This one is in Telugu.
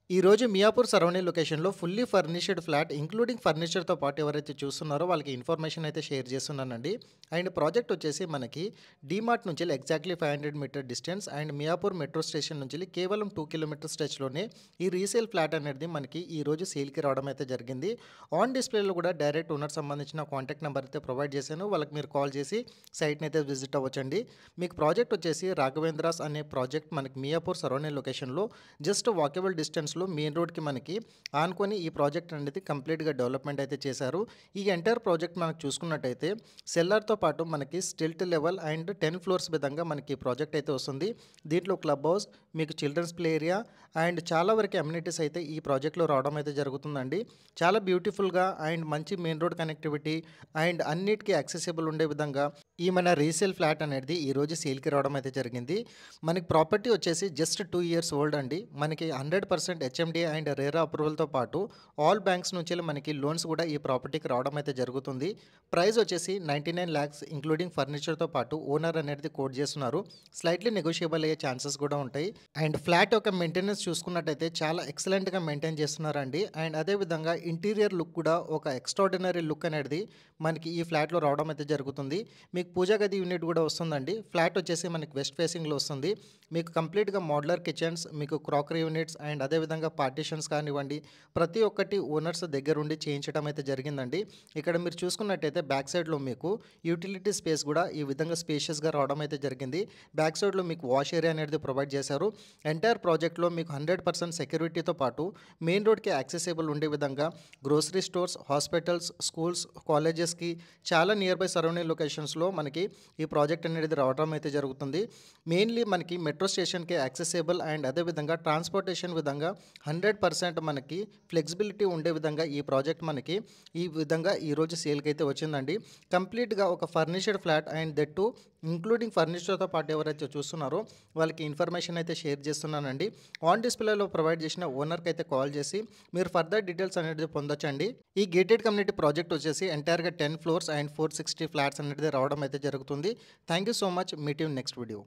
ఈ రోజు మియాపూర్ సరౌండింగ్ లొకేషన్‌లో ఫుల్లీ ఫర్నిష్డ్ ఫ్లాట్ ఇంక్లూడింగ్ ఫర్నిచర్‌తో పాటు ఎవరైతే చూస్తున్నారో వాళ్ళకి ఇన్ఫర్మేషన్ అయితే షేర్ చేస్తున్నానండి. అండ్ ప్రాజెక్ట్ వచ్చేసి మనకి డీమార్ట్ నుంచి exactly 500 metre distance and Miyapur metro station నుంచి కేవలం 2 కిలోమీటర్ స్ట్రెచ్‌లోనే ఈ రీసేల్ ఫ్లాట్ అనేది మనకి ఈ రోజు సేల్‌కి రావడం అయితే జరిగింది. ఆన్ డిస్‌ప్లేలో కూడా డైరెక్ట్ ఓనర్ సంబంధించిన కాంటాక్ట్ నెంబర్ అయితే ప్రొవైడ్ చేశాను. వాళ్ళకి మీరు కాల్ చేసి సైట్‌ని అయితే విజిట్ అవ్వొచ్చండి. మీకు ప్రాజెక్ట్ వచ్చేసి రాఘవేంద్రాస్ అనే ప్రాజెక్ట్ మనకి మియాపూర్ సరౌండింగ్ లొకేషన్‌లో జస్ట్ వాకబుల్ డిస్టెన్స్‌లో మెయిన్ రోడ్‌కి మనకి ఆనుకొని ఈ ప్రాజెక్ట్ అనేది కంప్లీట్‌గా డెవలప్‌మెంట్ అయితే చేశారు. ఈ ఎంటైర్ ప్రాజెక్ట్ మనకు చూసుకున్నట్టయితే సెల్లార్‌తో పాటు మనకి స్టిల్ట్ లెవెల్ అండ్ 10 ఫ్లోర్స్ విధంగా మనకి ఈ ప్రాజెక్ట్ అయితే వస్తుంది. దీంట్లో క్లబ్ హౌస్, మీకు చిల్డ్రన్స్ ప్లే ఏరియా అండ్ చాలా వరకు అమ్యూనిటీస్ అయితే ఈ ప్రాజెక్ట్‌లో రావడం అయితే జరుగుతుందండి. చాలా బ్యూటిఫుల్‌గా అండ్ మంచి మెయిన్ రోడ్ కనెక్టివిటీ అండ్ అన్నిటికీ యాక్సెసిబుల్ ఉండే విధంగా ఈ మన రీసేల్ ఫ్లాట్ అనేది ఈరోజు సేల్‌కి రావడం అయితే జరిగింది. మనకి ప్రాపర్టీ వచ్చేసి జస్ట్ 2 ఇయర్స్ ఓల్డ్ అండి. మనకి 100% హెచ్ఎండిఏ అండ్ రేరా అప్రూవల్‌తో పాటు ఆల్ బ్యాంక్స్ నుంచి మనకి లోన్స్ కూడా ఈ ప్రాపర్టీకి రావడం అయితే జరుగుతుంది. ప్రైస్ వచ్చేసి 99 లాక్స్ ఇంక్లూడింగ్ ఫర్నిచర్‌తో పాటు ఓనర్ అనేది కోట్ చేస్తున్నారు. స్లైట్‌లీ నెగోషియబుల్ అయ్యే ఛాన్సెస్ కూడా ఉంటాయి. అండ్ ఫ్లాట్ యొక్క మెయింటెనెన్స్ చూసుకున్నట్టయితే చాలా ఎక్సలెంట్‌గా మెయింటైన్ చేస్తున్నారండి. అండ్ అదే విధంగా ఇంటీరియర్ లుక్ కూడా ఒక ఎక్స్ట్రార్డినరీ లుక్ అనేది మనకి ఈ ఫ్లాట్‌లో రావడం అయితే జరుగుతుంది. మీకు పూజా గది యూనిట్ కూడా వస్తుందండి. ఫ్లాట్ వచ్చేసి మనకి వెస్ట్ ఫేసింగ్‌లో వస్తుంది. మీకు కంప్లీట్‌గా మోడ్యులర్ కిచెన్స్, మీకు క్రాకరీ యూనిట్స్ అండ్ అదే విధంగా పార్టిషన్స్ కానివ్వండి, ప్రతి ఒక్కటి ఓనర్స్ దగ్గరుండి చేయించడం అయితే జరిగిందండి. ఇక్కడ మీరు చూసుకున్నట్టయితే బ్యాక్ సైడ్‌లో మీకు యూటిలిటీ స్పేస్ కూడా ఈ విధంగా స్పేషియస్‌గా రావడం అయితే జరిగింది. బ్యాక్ సైడ్‌లో మీకు వాష్ ఏరియా అనేది ప్రొవైడ్ చేశారు. ఎంటైర్ ప్రాజెక్ట్‌లో మీకు 100% సెక్యూరిటీతో పాటు మెయిన్ రోడ్‌కి యాక్సెసిబుల్ ఉండే విధంగా గ్రోసరీ స్టోర్స్, హాస్పిటల్స్, స్కూల్స్, కాలేజెస్‌కి చాలా నియర్ బై సరౌండింగ్ లొకేషన్స్‌లో మనకి ఈ ప్రాజెక్ట్ అనేది రావడం అయితే జరుగుతుంది. మెయిన్‌లీ మనకి మెట్రో స్టేషన్‌కి యాక్సెసిబుల్ అండ్ అదే విధంగా ట్రాన్స్‌పోర్టేషన్ విధంగా 100% మనకి ఫ్లెక్సిబిలిటీ ఉండే విధంగా ఈ ప్రాజెక్ట్ మనకి ఈ విధంగా ఈరోజు సేల్‌కి అయితే వచ్చిందండి. కంప్లీట్‌గా ఒక furnished flat and that too including ఫర్నిచర్‌తో పాటు ఎవరైతే చూస్తున్నారో వాళ్ళకి ఇన్ఫర్మేషన్ అయితే షేర్ చేస్తున్నానండి. ఆన్ డిస్‌ప్లేలో ప్రొవైడ్ చేసిన ఓనర్‌కి అయితే కాల్ చేసి మీరు ఫర్దర్ డీటెయిల్స్ అనేది పొందొచ్చండి. ఈ గేటెడ్ కమ్యూనిటీ ప్రాజెక్ట్ వచ్చేసి ఎంటైర్‌గా 10 ఫ్లోర్స్ అండ్ 460 ఫ్లాట్స్ అనేది రావడం అయితే జరుగుతుంది. Thank you so much. Meet you next video.